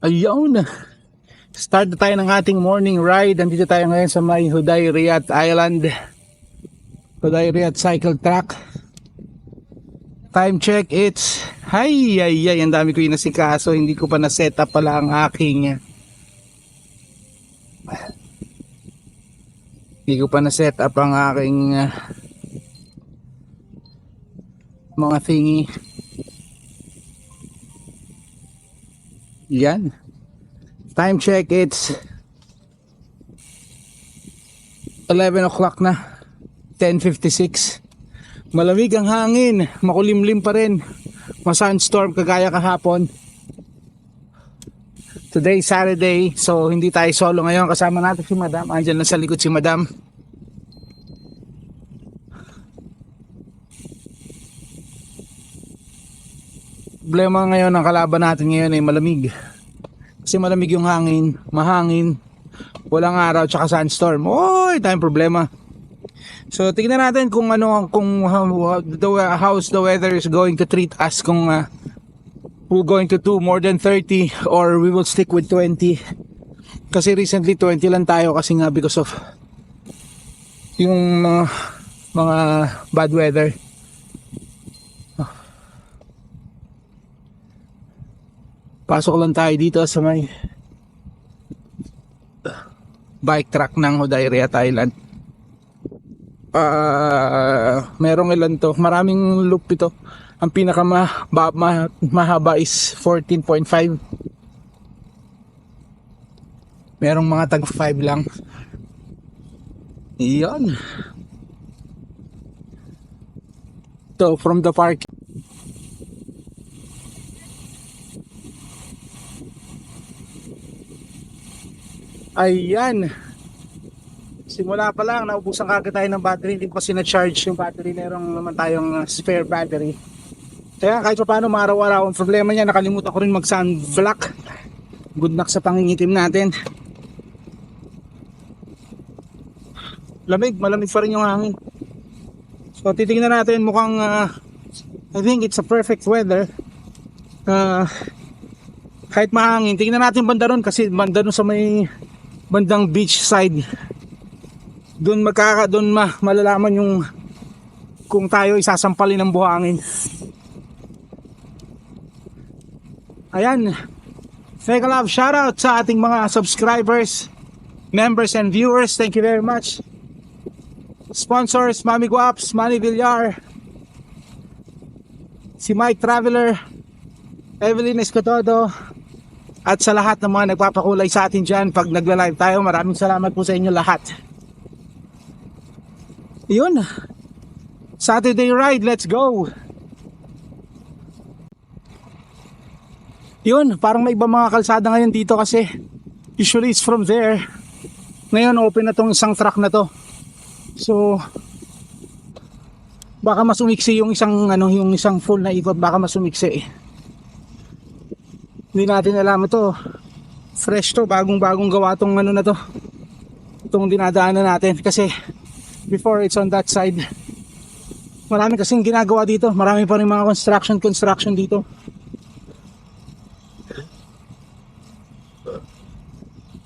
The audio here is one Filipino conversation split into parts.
Ayun, start na tayo ng ating morning ride. Nandito tayo ngayon sa may Hudayriat Island, Hudayriat Cycle Track. Time check, it's ang dami ko inasikaso. Hindi ko pa na set up pala ang aking mga thingy. Yan. Time check, it's 11 o'clock na. 10:56. Malamig ang hangin, makulimlim pa rin. Ma-sunstorm kagaya kahapon. Today Saturday, so hindi tayo solo ngayon. Kasama natin si Madam. Andiyan lang sa likod si Madam. Problema ngayon ng kalaban natin ngayon ay malamig. Kasi malamig yung hangin, mahangin, walang araw, tsaka sunstorm. Oy, tayong problema. So tingnan natin kung how's the weather is going to treat us, kung we're going to do more than 30 or we will stick with 20. Kasi recently 20 lang tayo kasi nga because of yung mga bad weather. Pasok lang tayo dito sa may bike track ng Hudayriat Island. Merong ilan to, maraming loop ito. Ang pinaka mahaba is 14.5. Merong mga tag 5 lang. Iyon. So from the park, ayan, simula pa lang naubusan kagad tayo ng battery. Hindi ko kasi na-charge yung battery. Meron naman tayong spare battery. Kaya kahit pa paano maaraw-araw. Ang problema niya, nakalimutan ko rin mag sunblock. Good luck sa pangingitim natin. Malamig pa rin yung hangin. So titingnan natin, mukhang I think it's a perfect weather. Kahit mahangin, tingnan natin banda ron, kasi banda ron sa may bandang beach side, doon malalaman yung kung tayo isasampalin ng buhangin. Ayan, mega love shoutout sa ating mga subscribers, members and viewers. Thank you very much. Sponsors, Mami Guaps, Manny Villar, si Mike Traveler, Evelyn Escotodo, at sa lahat ng mga nagpapakulay sa atin dyan pag nagla-live tayo. Maraming salamat po sa inyo lahat. Yun, Saturday ride, let's go. Yun, parang may iba mga kalsada ngayon dito kasi usually it's from there. Ngayon open na tong isang track na to. So baka mas umiksi yung isang full na ikot, baka mas umiksi. Hindi natin alam ito. Fresh to, bagong gawa tong na to. Itong dinadaanan natin kasi before it's on that side. Marami kasing ginagawa dito. Marami pa rin mga construction dito.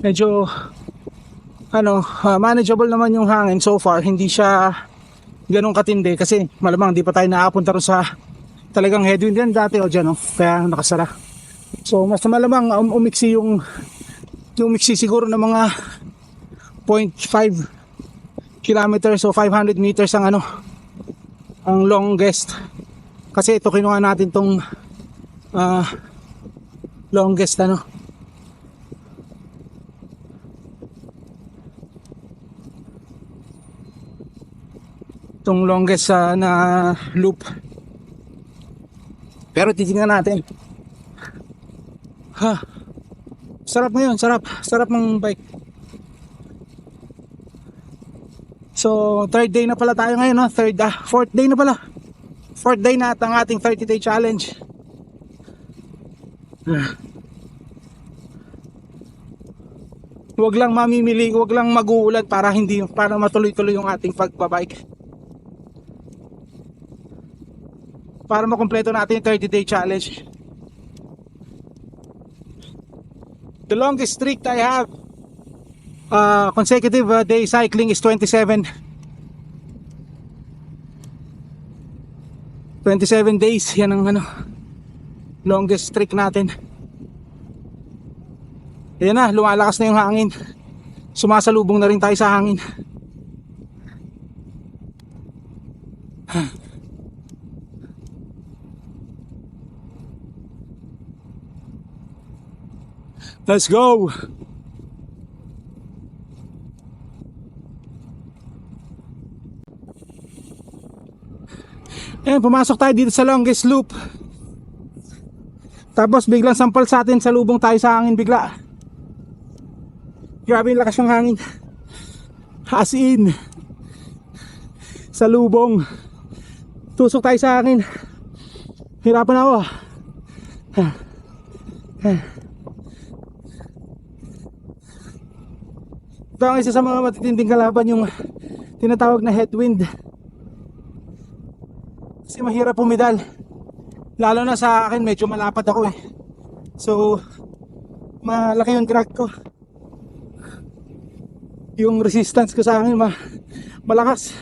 Medyo manageable naman yung hangin so far. Hindi siya ganun katindi kasi malamang di pa tayo nakapunta rin sa talagang headwind yan dati o dyan, kaya nakasara. So mas malamang umiksi siguro ng mga 0.5 kilometers o 500 meters ang longest. Kasi ito kinuha natin tong longest itong longest na loop. Pero titingnan natin. Sarap ngayon, sarap ng bike. So third day na pala tayo ngayon, fourth day na pala. Fourth day na at ang ating 30-day challenge. Huwag lang mamimili, huwag lang mag-uulan para matuloy-tuloy yung ating pagbabike. Para makumpleto natin yung 30-day challenge. The longest streak I have consecutive day cycling is 27 days. Yan ang longest streak natin. Ayan na, lumalakas na yung hangin. Sumasalubong na rin tayo sa hangin. Let's go! Ayan, pumasok tayo dito sa longest loop. Tapos biglang sampal sa atin, salubong tayo sa hangin bigla. Grabe yung lakas ng hangin. As in, salubong. Tusok tayo sa hangin. Hirapan ako. Ito ang isa sa mga matitinding kalaban, yung tinatawag na headwind. Kasi mahirap pumidal. Lalo na sa akin, medyo malapad ako eh. So, malaki yung drag ko. Yung resistance ko sa akin malakas.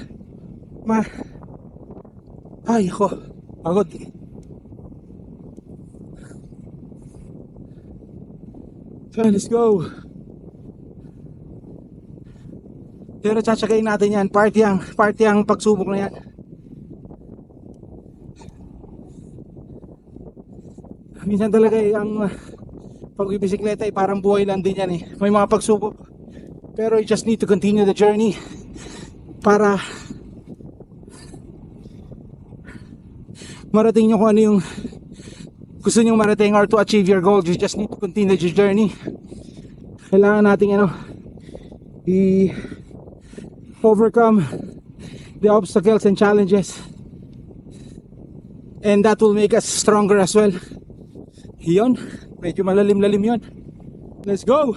Ay ako, pagod. So let's go. Pero tsatsagayin natin yan. Party ang pagsubok na yan. Minsan talaga ang pagbibisikleta ay parang buhay lang din yan eh. May mga pagsubok. Pero you just need to continue the journey para marating nyo kung ano yung gusto nyo marating or to achieve your goal. You just need to continue the journey. Kailangan nating overcome the obstacles and challenges, and that will make us stronger as well. Yun, medyo malalim-lalim yun. Let's go!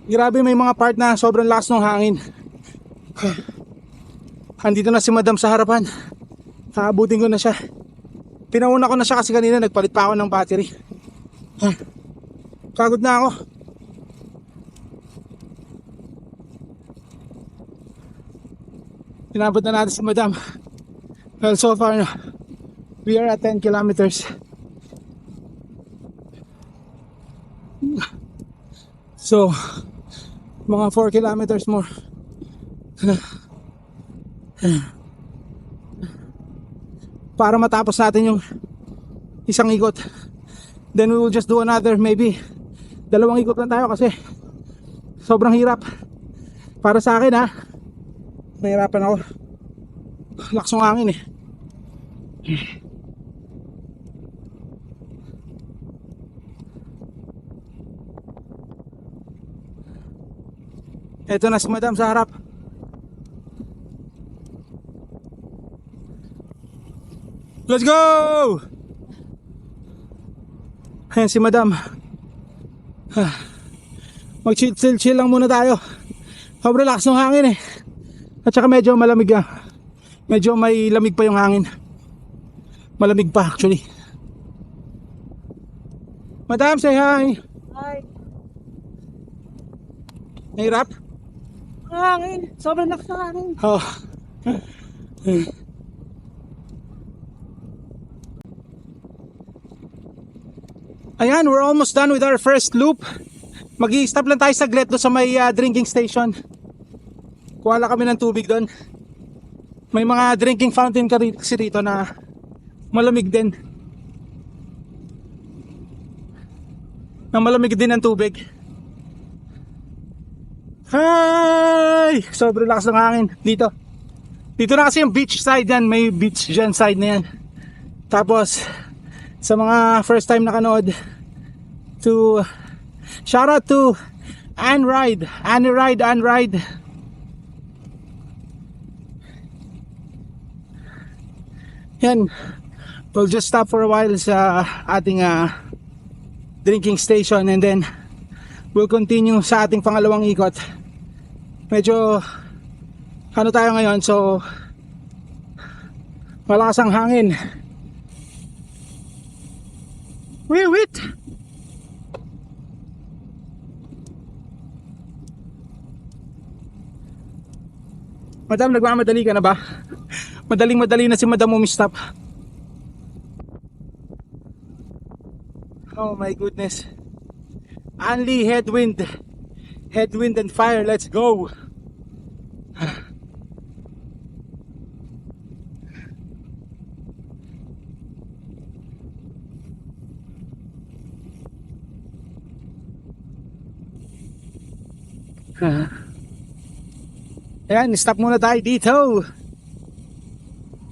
Grabe, may mga part na sobrang lakas ng hangin. Andito na si Madam sa harapan. Kaabutin ko na siya. Pinauna ko na siya kasi kanina nagpalit pa ako ng battery. Pagod na ako. Pinabot na natin si Madam. Well, so far we are at 10 kilometers. So mga 4 kilometers more. Para matapos natin yung isang ikot. Then we will just do another, maybe 2 ikot lang tayo kasi sobrang hirap. Para sa akin nahirapan ako. Lakas ng hangin eh. Ito na si Madam sa harap. Let's go! Ayan si Madam. Mag-chill lang muna tayo. Sobrang lakas ng hangin eh. At saka medyo malamig medyo may lamig pa yung hangin. Malamig pa actually. Madam, say hi. Hi. Nahirap? Hangin. Sobrang lakas ng hangin. Oh. Ayan, we're almost done with our first loop. Mag-i-stop lang tayo saglit doon sa may drinking station. Kuha lang kami ng tubig doon. May mga drinking fountain kasi rito na malamig din. Na malamig din ang tubig. Hi! Sobrang lakas ng hangin dito. Dito na kasi yung beach side yan. May beach dyan side na yan. Tapos sa mga first time nakanood, shout out to Anne Ride. Yan. We'll just stop for a while sa ating drinking station and then we'll continue sa ating pangalawang ikot. Medyo tayo ngayon, so malakas ang hangin. Wait. Madam, nagmamadali ka na ba? Madaling-madali na si Madam umistop. Oh my goodness. Only headwind. Headwind and fire. Let's go. Ayan, stop muna tayo dito.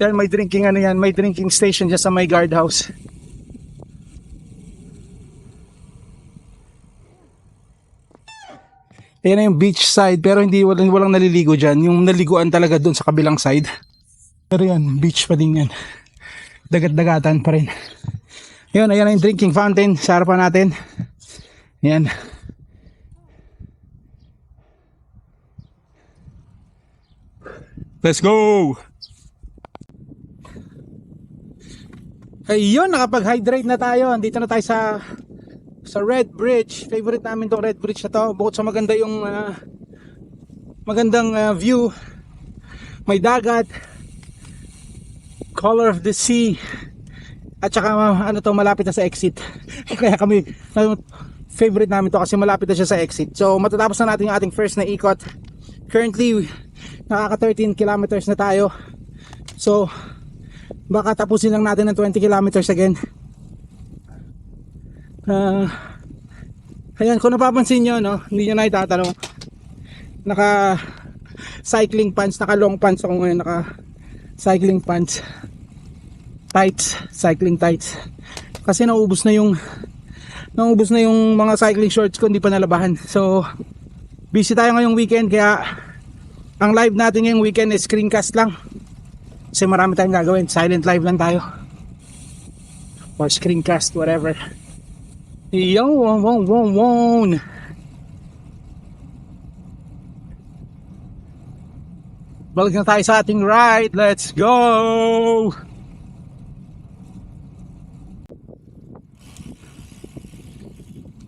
Yan, may drinking ano yan, may drinking station dyan sa may guardhouse. Ayan na yung beach side, pero walang naliligo dyan. Yung naliguan talaga doon sa kabilang side. Pero yan, beach pa din yan. Dagat-dagatan pa rin. Ayan na yung drinking fountain sa harapan natin. Ayan. Let's go! Ayun, nakapag-hydrate na tayo. Andito na tayo sa Red Bridge. Favorite namin tong Red Bridge na to. Bukod sa maganda yung magandang view, may dagat, color of the sea, at saka ano to, malapit na sa exit. Kaya kami, favorite namin to kasi malapit na siya sa exit. So matatapos na natin yung ating first na ikot. Currently nakaka 13 kilometers na tayo. So baka tapusin lang natin ng 20 kilometers again. Ayan, kung napapansin nyo, no, hindi nyo na itatanong, naka cycling pants, naka long pants ako ngayon, naka cycling pants, tights, cycling tights, kasi naubos na yung mga cycling shorts ko, hindi pa nalabahan. So busy tayo ngayong weekend, kaya ang live natin ngayong weekend is screencast lang kasi marami tayong gagawin. Silent live lang tayo or screencast, whatever. Yo, won. Balik na tayo sa ating ride. Let's go!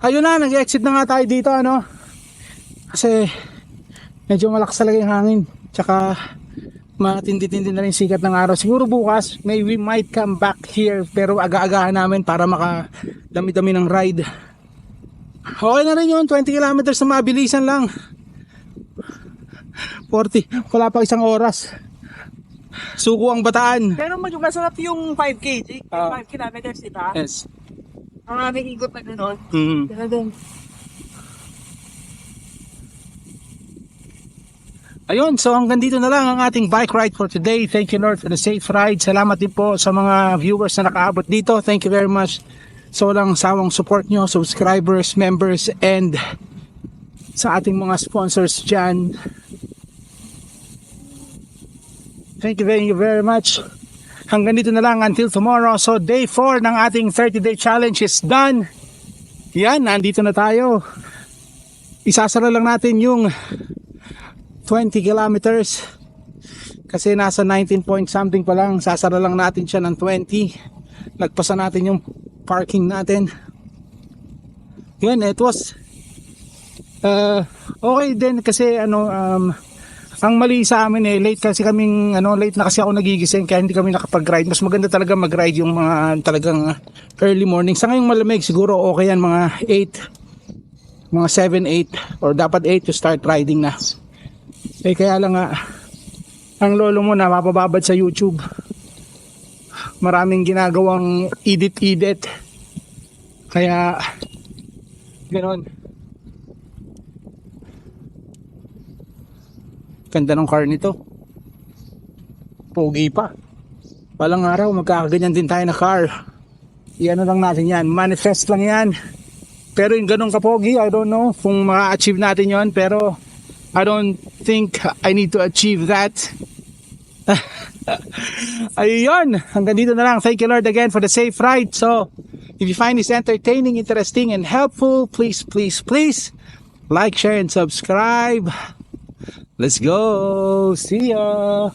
Ayun na, nag-exit na nga tayo dito, ano? Kasi medyo malakas talaga yung hangin. Tsaka matindi-tindi na rin sikat ng araw. Siguro bukas, we might come back here, pero aga-agahan namin para makadami-dami ng ride. Okay na rin yun, 20 kilometers na mabilisan lang. 40, wala pa isang oras. Suko ang Bataan. Pero medyo masarap yung 5K, Jake. 5 kilometers, diba? Yes. Ang aming ikot na gano'n. Pero din. Ayun, so hanggang dito na lang ang ating bike ride for today. Thank you, Lord, for the safe ride. Salamat din po sa mga viewers na nakaabot dito. Thank you very much sa walang sawang support nyo, subscribers, members, and sa ating mga sponsors dyan. Thank you very much. Hanggang dito na lang until tomorrow. So day 4 ng ating 30-day challenge is done. Yan, nandito na tayo. Isasara lang natin yung 20 kilometers kasi nasa 19 point something pa lang. Sasara lang natin siya ng 20. Nagpasa natin yung parking natin. Yun, it was okay din kasi ang mali sa amin late kasi kaming late na kasi ako nagigising kaya hindi kami nakapag-ride. Mas maganda talaga mag-ride yung mga talagang early morning. Sa ngayong malamig siguro okay yan, mga 8, mga 7, 8 or dapat 8 to start riding na. Kaya lang nga ang lolo mo napapababad sa YouTube. Maraming ginagawang edit. Kaya ganoon. Ganda ng car nito. Pogi pa. Walang araw magkakaganyan din tayo na car. Iyan lang natin yan. Manifest lang yan. Pero yung ganong kapogi, I don't know kung ma-achieve natin yon, pero I don't think I need to achieve that. Ayun, hanggang dito na lang. Thank you, Lord, again for the safe ride. So if you find this entertaining, interesting, and helpful, please like, share, and subscribe. Let's go. See ya.